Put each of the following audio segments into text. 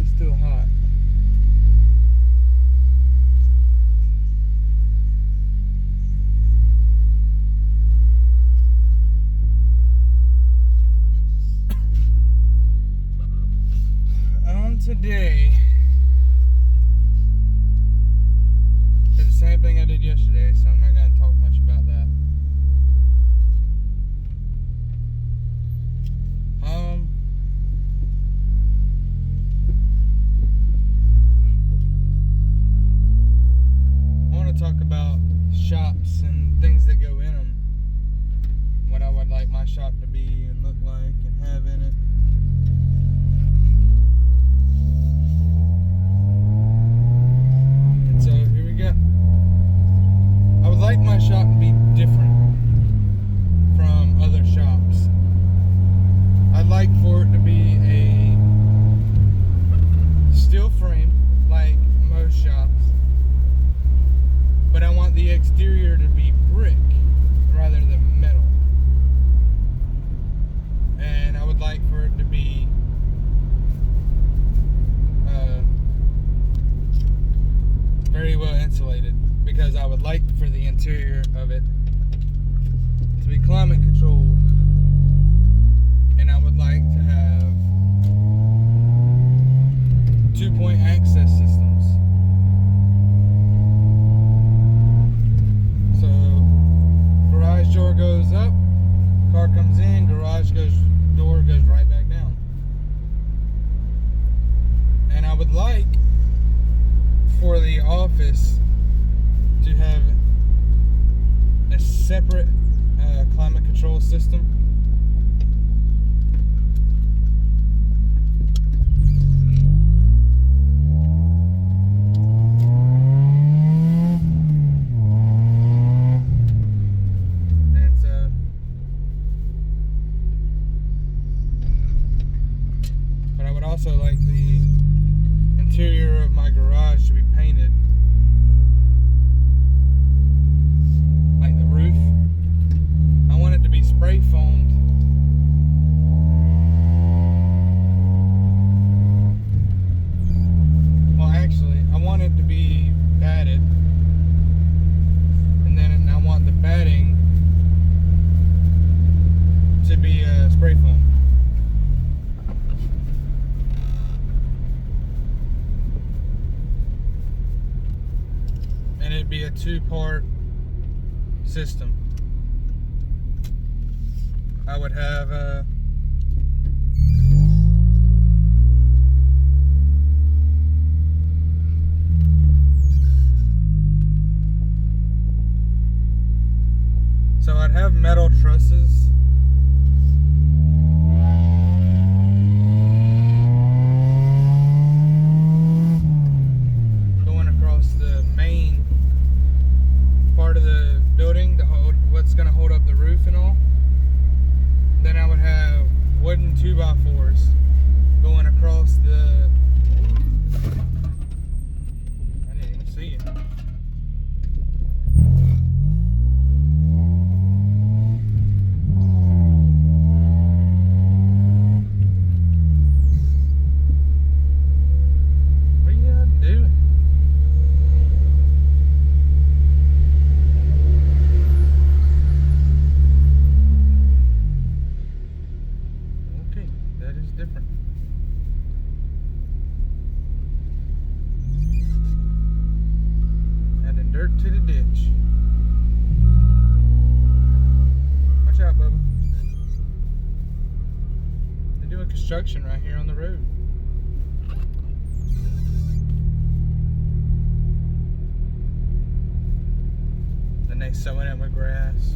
it's still hot. Today, did the same thing I did yesterday, so I'm not going to talk much about that. I want to talk about shops and things that go in them, what I would like my shop to be and look like and have in it. So here we go. I would like my shop to be different from other shops. I'd like for it to be a steel frame like most shops, but I want the exterior to be brick rather than metal. And I would like for it to be very well insulated, because I would like for the interior of it to be climate controlled, and I would like to have 2-point access systems. So garage door goes up, car comes in, door goes right back down. And I would like for the office to have a separate climate control system. But I would also like the interior of my garage to be painted. Like the roof, I want it to be spray foamed. Well, actually, I want it to be batted, and then I want the batting to be spray foam. And it'd be a 2-part system. I would have so I'd have metal trusses. Going across the main part of the building to hold what's going to hold up the roof and all. Then I would have wooden 2x4s going across the... I didn't even see it. What are y'all doing? Different. Adding dirt to the ditch. Watch out, Bubba. They're doing construction right here on the road. Then they sowing it with grass.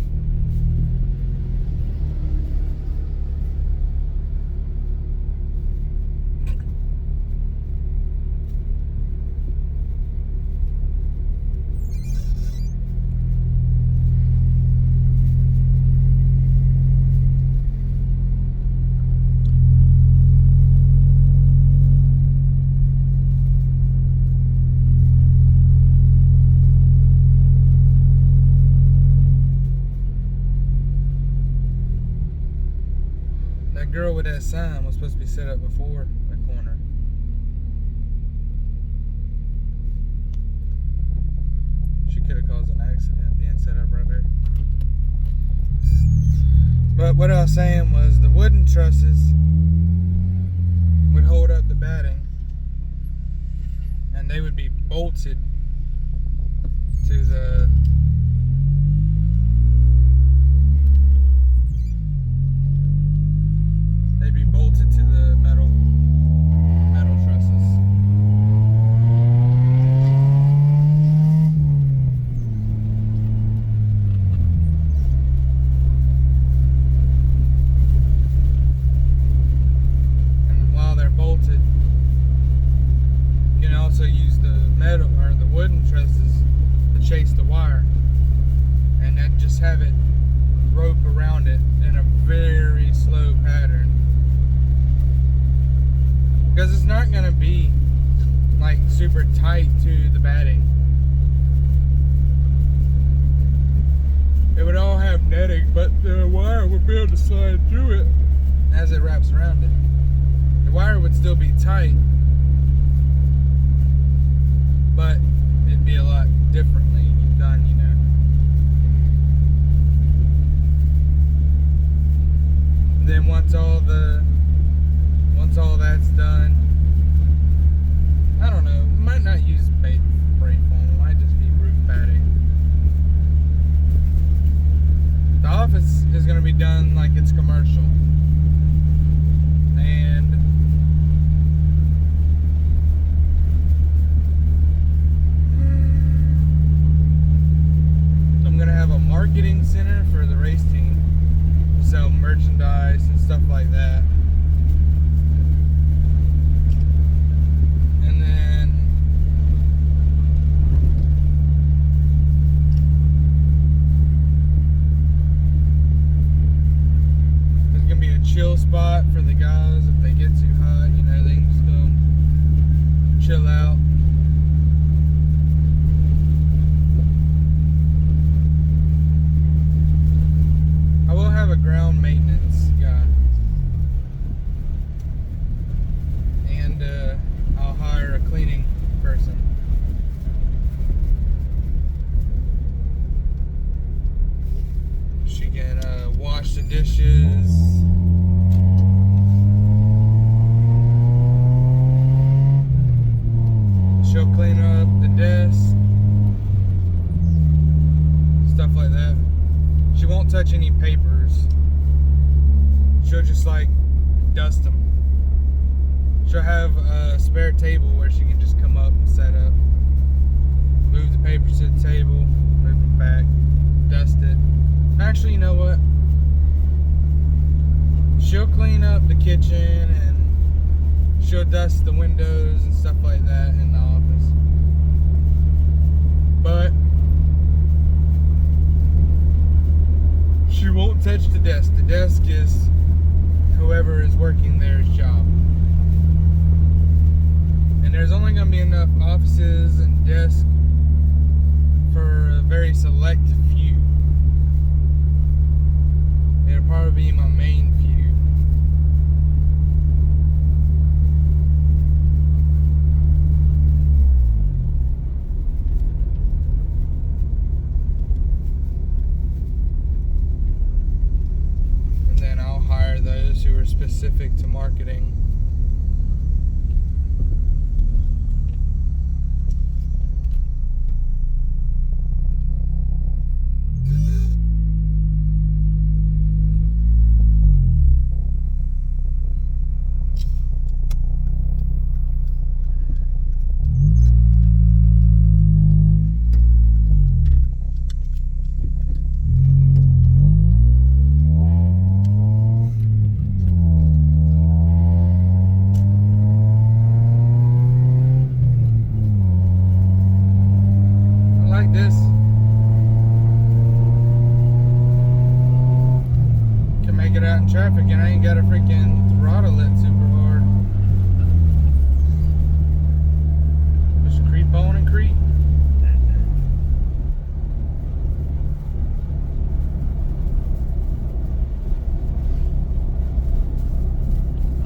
That girl with that sign was supposed to be set up before the corner. what I was saying was the wooden trusses would hold up the batting, and they would be bolted to the metal trusses. And while they're bolted, you can also use the metal or the wooden trusses to chase the wire, and then just have it rope around it in a very slow pattern. Because it's not going to be like super tight to the batting. It would all have netting, but the wire would be able to slide through it as it wraps around it. The wire would still be tight, but it'd be a lot differently done, you know. Then once all that's done, I don't know, we might not use spray foam, it might just be roof batting. The office is going to be done like it's commercial, and I'm going to have a marketing center for the race team to sell merchandise and stuff like that. Chill spot for the guys if they get too hot, you know, they can just come chill out. I will have a ground maintenance guy, and I'll hire a cleaning person. She can wash the dishes. She'll clean up the desk, stuff like that. She won't touch any papers. She'll just like dust them. She'll have a spare table where she can just come up and set up, move the papers to the table, move them back, dust it. Actually, you know what? She'll clean up the kitchen and she'll dust the windows and stuff like that in the office. But she won't touch the desk. The desk is whoever is working there's job. And there's only going to be enough offices and desks for a very select few. It'll probably be my main few. Those who are specific to marketing. This can make it out in traffic, and I ain't got to freaking throttle it super hard. Just creep on and creep.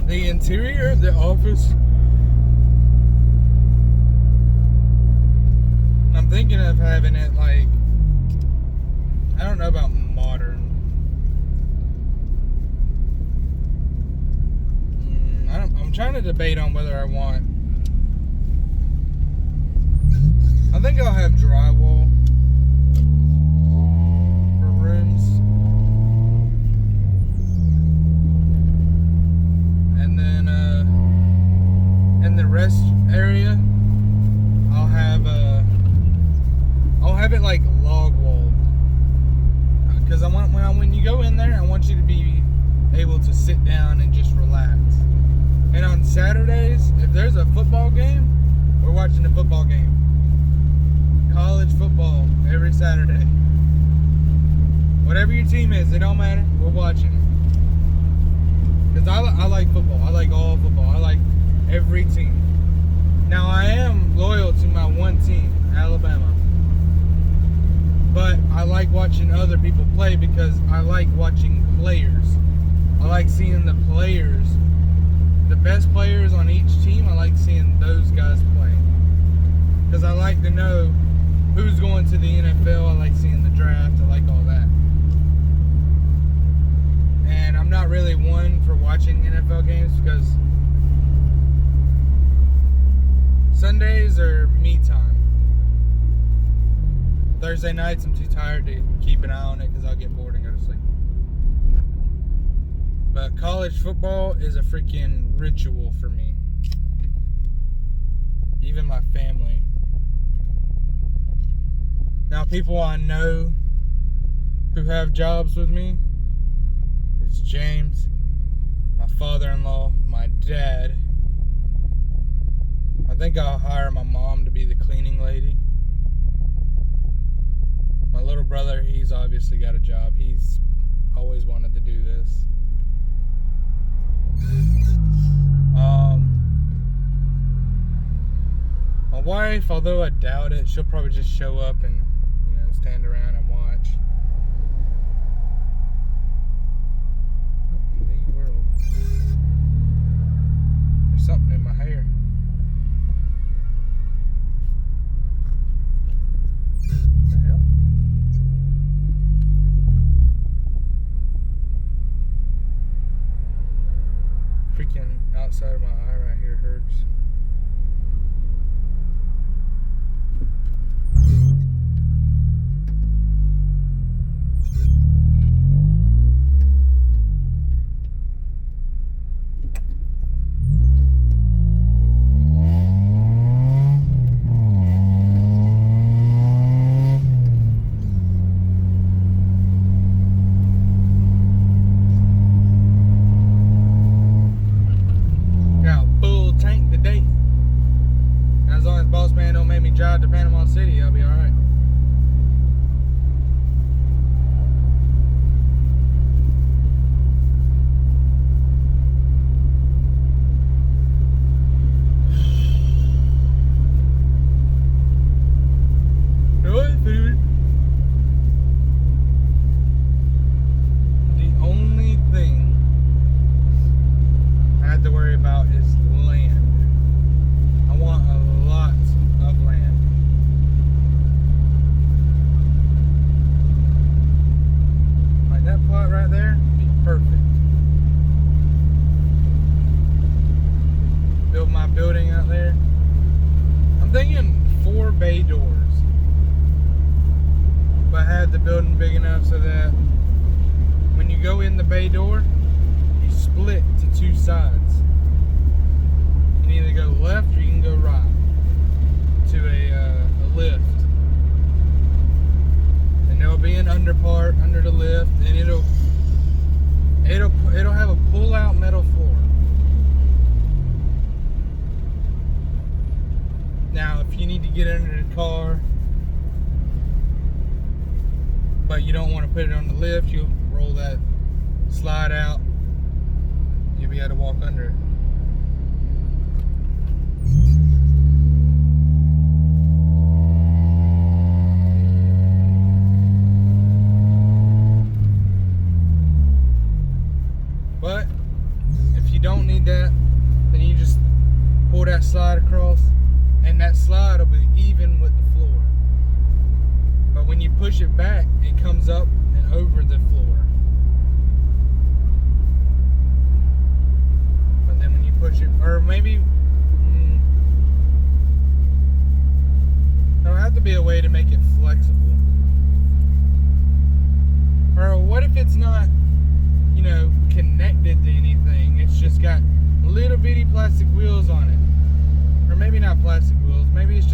The interior of the office, I'm thinking of having it like, I don't know about modern, I'm trying to debate on whether I want. I think I'll have drywall for rooms, and then in the rest area, I'll have it like log walled, because I want when you go in there, I want you to be able to sit down and just relax. And on Saturdays, if there's a football game, we're watching a football game. College football every Saturday. Whatever your team is, it don't matter. We're watching it. Because I like football. I like all football. I like every team. Now, I am loyal to my one team, Alabama. But I like watching other people play because I like watching players. I like seeing the players. The best players on each team, I like seeing those guys play. Because I like to know who's going to the NFL. I like seeing the draft. I like all that. And I'm not really one for watching NFL games because Sundays are me time. Thursday nights, I'm too tired to keep an eye on it because I'll get bored and go to sleep. But college football is a freaking ritual for me. Even my family. Now, people I know who have jobs with me, it's James, my father-in-law, my dad. I think I'll hire my mom to be the cleaning lady. My little brother, he's obviously got a job. He's always wanted to do this. My wife, although I doubt it, she'll probably just show up and stand around and watch. What in the world? There's something in my hair. What the hell? Freaking outside of my eye right here hurts. Drive to Panama City, I'll be alright. The only thing I have to worry about is land. I want a lot of land. Like that plot right there would be perfect. Build my building out there. I'm thinking 4 bay doors. But I had the building big enough so that when you go in the bay door, you split to 2 sides. You can either go left or you can go right to a lift. And there'll be an under part under the lift, and it'll have a pull-out metal floor. Now, if you need to get under the car, but you don't want to put it on the lift, you'll roll that slide out. You'll be able to walk under it. But if you don't need that, then you just pull that slide across, and that slide will be even with the floor. But when you push it back, it comes up and over the floor. But then when you push it, or maybe there'll have to be a way to make it flexible. Or what if it's not, connected to anything? It's just got little bitty plastic wheels on it. Or maybe not plastic wheels. Maybe it's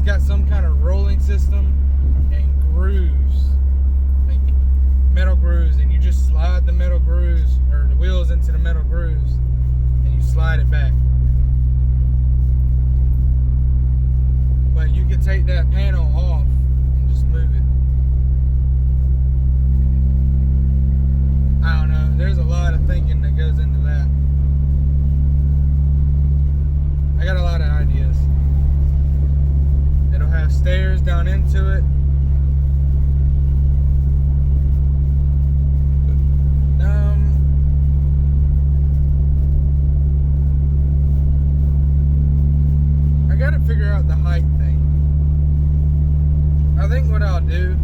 got some kind of rolling system and grooves. Like metal grooves. And you just slide the metal grooves, or the wheels into the metal grooves. And you slide it back. But you could take that panel off and just move it. I don't know. There's a lot of thinking that goes into that. I got a lot of ideas. It'll have stairs down into it. I gotta figure out the height thing. I think what I'll do,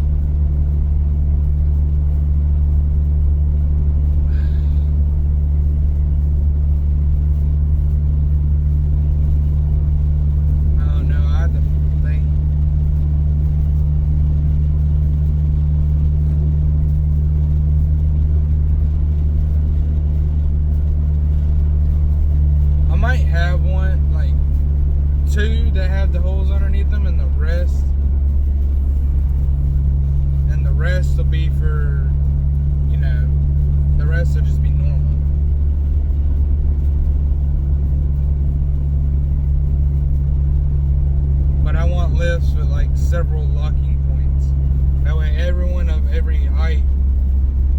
have one, like 2 that have the holes underneath them, and the rest will be for, the rest will just be normal. But I want lifts with like several locking points. That way everyone of every height,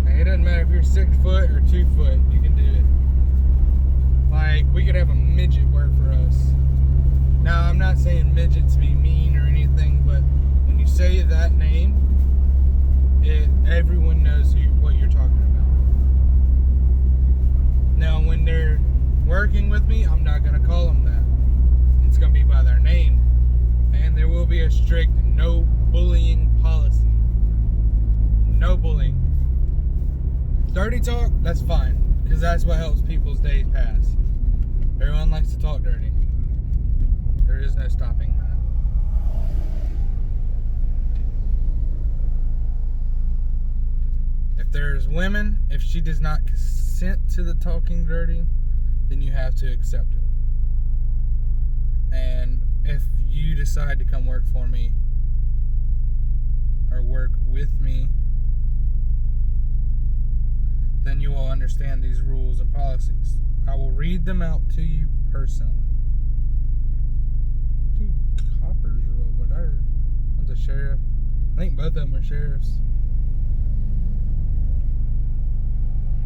it doesn't matter if you're 6 foot or 2 foot, you can do it. Like, we could have a midget work for us. Now, I'm not saying midget to be mean or anything, but when you say that name, everyone knows what you're talking about. Now, when they're working with me, I'm not going to call them that. It's going to be by their name. And there will be a strict no bullying policy. No bullying. Dirty talk, that's fine. Because that's what helps people's days pass. Everyone likes to talk dirty. There is no stopping that. If there's women, if she does not consent to the talking dirty, then you have to accept it. And if you decide to come work for me, or work with me, then you will understand these rules and policies. I will read them out to you personally. 2 coppers are over there. One's a sheriff. I think both of them are sheriffs.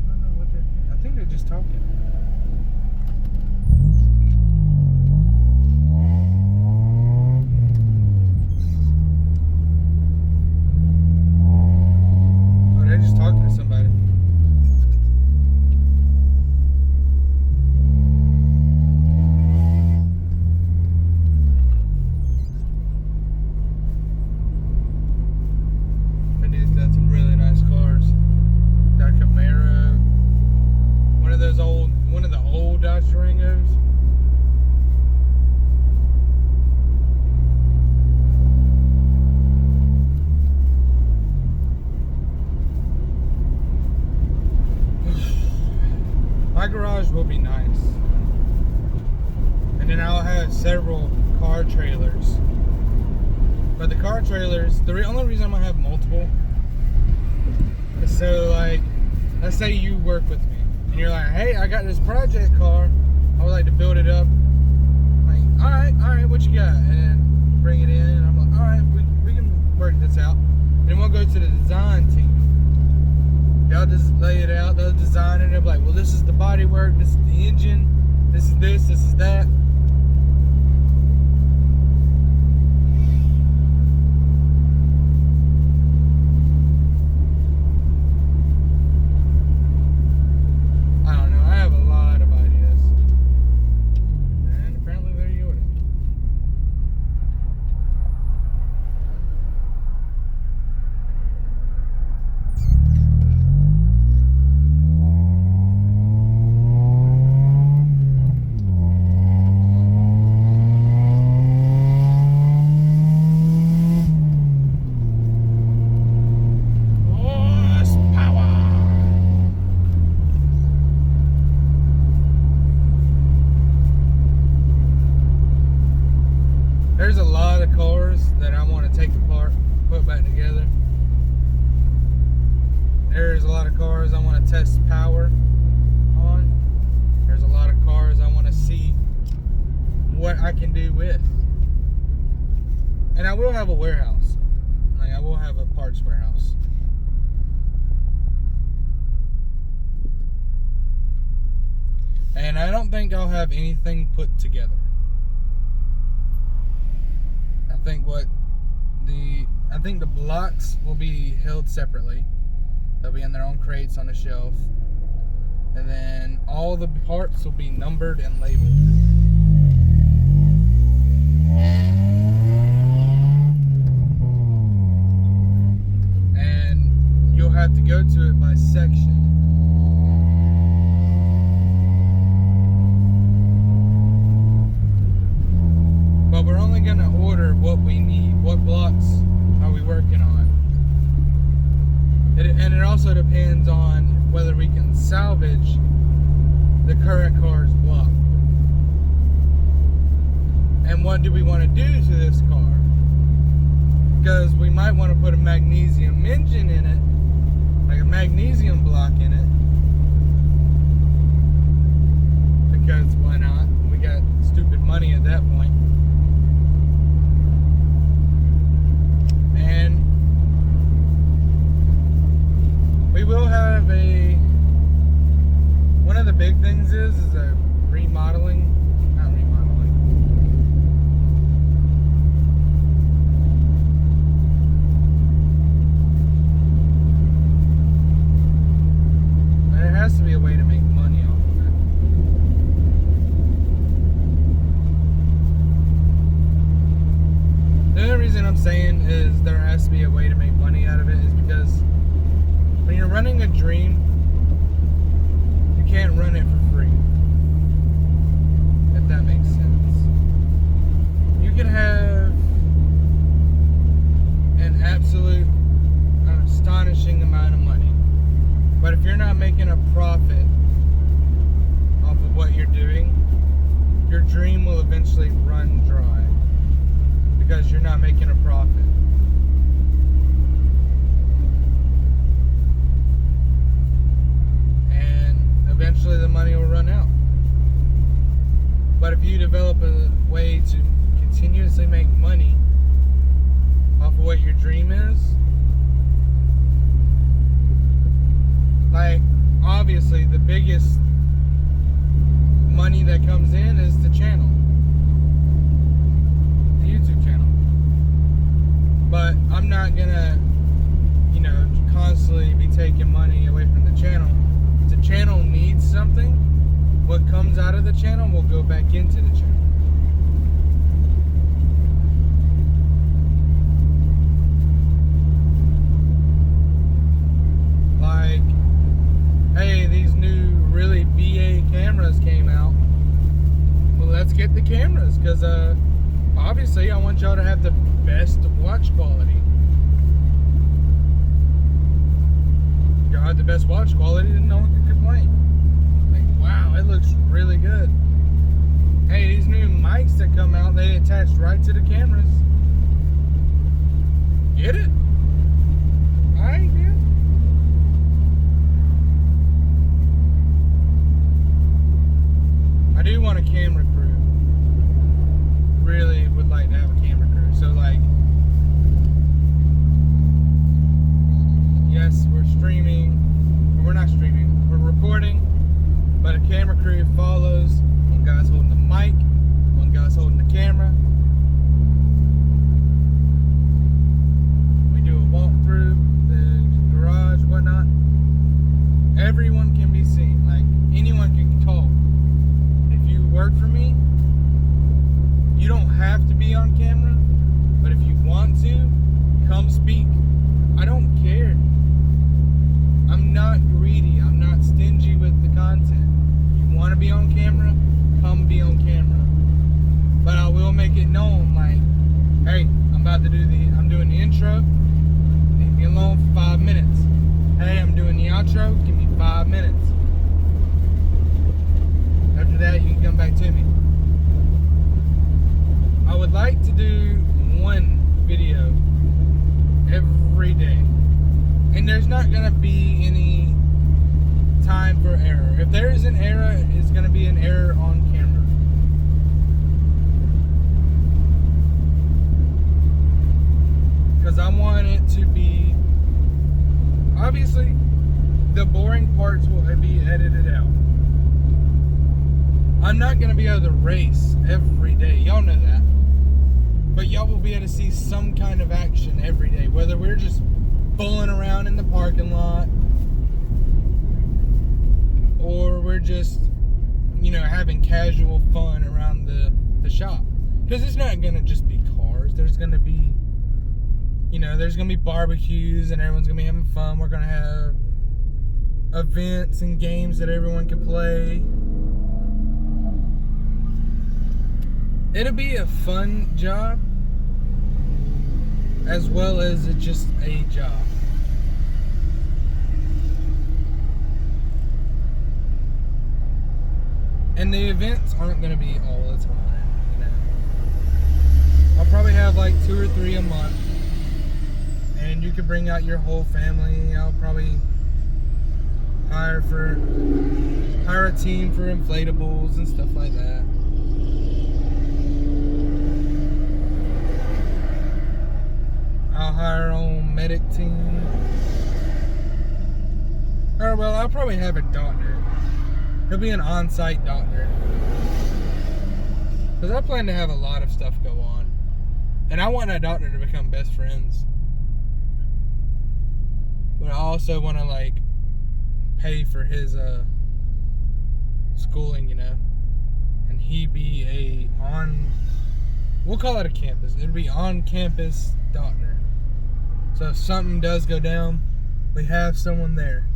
I don't know what they're... I think they're just talking. Oh, they're just talking to somebody. One of the old Dodge Durangos. My garage will be nice. And then I'll have several car trailers. But the car trailers, the only reason I'm gonna have multiple is so, like, let's say you work with me. And you're like, hey, I got this project car. I would like to build it up. Like, all right, what you got? And then bring it in. And I'm like, all right, we can work this out. And then we'll go to the design team. They'll just lay it out. They'll design it. They'll be like, well, this is the body work. This is the engine. This is this. This is that. there's a lot of cars that I want to take apart, put back together. There's a lot of cars I want to test power on. There's a lot of cars I want to see what I can do with. And I will have a warehouse. Like, I will have a parts warehouse. And I don't think I'll have anything put together. I think the blocks will be held separately. They'll be in their own crates on the shelf. And then all the parts will be numbered and labeled. And you'll have to go to it by section. But we're only going to order what we need. What blocks are we working on? And it also depends on whether we can salvage the current car's block. And what do we want to do to this car? Because we might want to put a magnesium engine in it, like a magnesium block in it. Because why not? We got stupid money at that point. And we will have one of the big things is a remodeling, not remodeling. There has to be a way to make money off of it. The only reason I'm saying is there has to be a way to make money out of it is because when you're running a dream, you can't run it for free. If that makes sense. You can have an absolute astonishing amount of money. But if you're not making a profit off of what you're doing, your dream will eventually run dry. Because you're not making a profit. Eventually the money will run out. But if you develop a way to continuously make money off of what your dream is, like, obviously the biggest money that comes in is the channel, the YouTube channel. But I'm not gonna, constantly be taking money away from the channel. The channel needs something, what comes out of the channel will go back into the channel. Like, hey, these new really VA cameras came out. Well, let's get the cameras, because obviously I want y'all to have the best watch quality. Y'all have the best watch quality, and no one can complain. Like, wow, it looks really good. Hey, these new mics that come out, they attach right to the cameras. Get it? Alright, yeah. I do want a camera crew. Really would like to have a camera crew. So, like, yes, we're streaming. We're not streaming. We're recording. But a camera crew follows. One guy's holding the mic. One guy's holding the camera. We do a walkthrough, the garage, whatnot. Everyone can be seen. Like, anyone can talk. If you work for me, you don't have to be on camera. But if you want to, come speak. I don't care. I'm not greedy. I'm not stingy with the content. You want to be on camera? Come be on camera. But I will make it known, like, hey, I'm doing the intro. Leave me alone for 5 minutes. Hey, I'm doing the outro. Give me 5 minutes. After that, you can come back to me. I would like to do one video every day. And there's not going to be any time for error. If there is an error, it's going to be an error on camera. Because I want it to be, obviously, the boring parts will be edited out. I'm not going to be able to race every day. Y'all know that. But y'all will be able to see some kind of action every day. Whether we're just fooling around in the parking lot, or we're just, having casual fun around the shop. Because it's not going to just be cars. There's going to be, there's going to be barbecues and everyone's going to be having fun. We're going to have events and games that everyone can play. It'll be a fun job as well as just a job. And the events aren't going to be all the time, I'll probably have like 2 or 3 a month. And you could bring out your whole family. I'll probably hire a team for inflatables and stuff like that. I'll hire our own medic team. Or, well, I'll probably have a doctor. He'll be an on-site doctor. Because I plan to have a lot of stuff go on. And I want that doctor to become best friends. But I also want to, pay for his schooling, And he be we'll call it a campus. It'll be on-campus doctor. So if something does go down, we have someone there.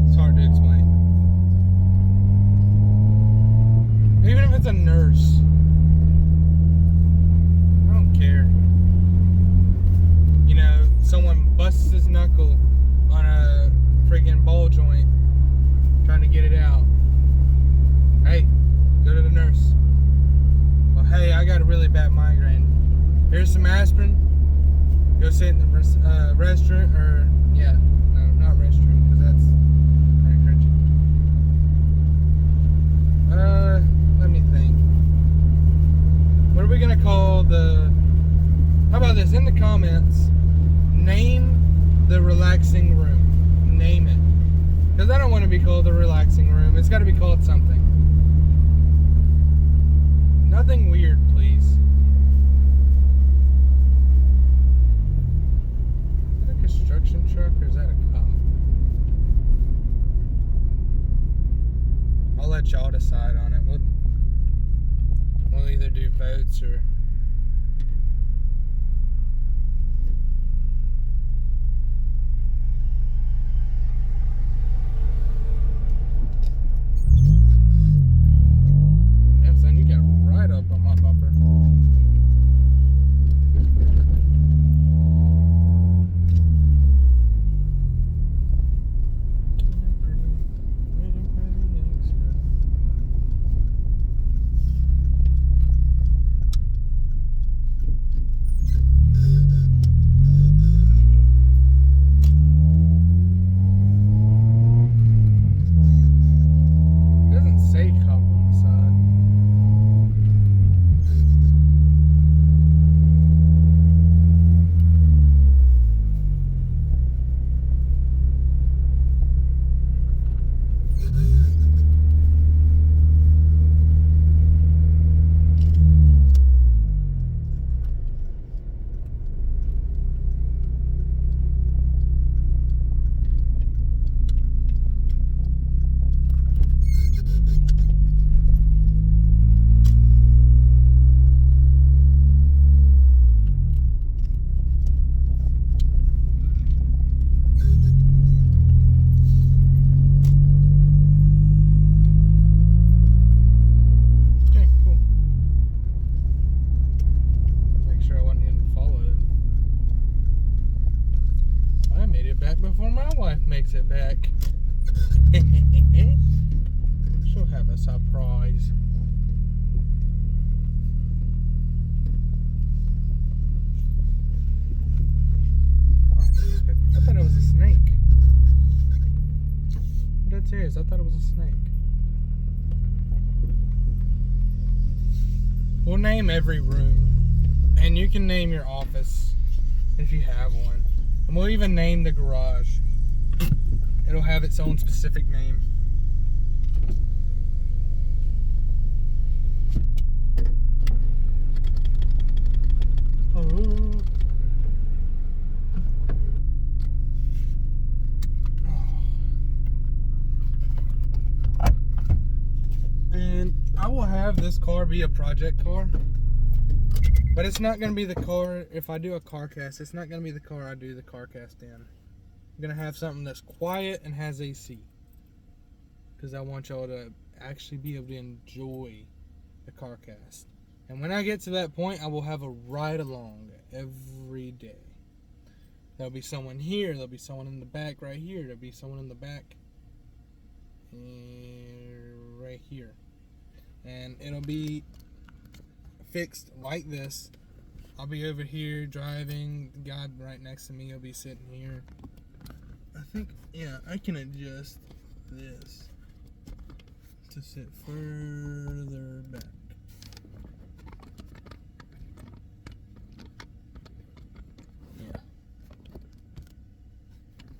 It's hard to explain. Even if it's a nurse, I don't care. Someone busts his knuckle on a freaking ball joint trying to get it out. Hey, go to the nurse. Well, hey, I got a really bad migraine. Here's some aspirin. Go sit in the restaurant, no, not restaurant, because that's kind of cringy. Let me think. What are we gonna call how about this? In the comments, name the relaxing room. Name it. Because I don't want to be called the relaxing room. It's got to be called something. Nothing weird, please. Is that a construction truck or is that a cop? I'll let y'all decide on it. We'll either do votes or... up on my bumper. right before my wife makes it back. She'll have a surprise. I thought it was a snake. I'm dead serious. I thought it was a snake. We'll name every room. And you can name your office if you have one. And we'll even name the garage. It'll have its own specific name. Oh. And I will have this car be a project car. But it's not going to be the car, if I do a car cast, it's not going to be the car I do the car cast in. I'm going to have something that's quiet and has AC. Because I want y'all to actually be able to enjoy the car cast. And when I get to that point, I will have a ride along every day. There'll be someone here, there'll be someone in the back right here, there'll be someone in the back right here. And it'll be fixed like this. I'll be over here driving, the guy right next to me will be sitting here. I think, yeah, I can adjust this to sit further back. Yeah.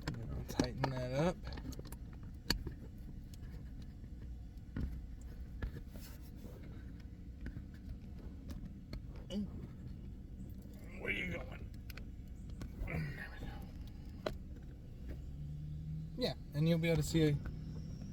And I'll tighten that up. Where are you going? There we go. Yeah, and you'll be able to see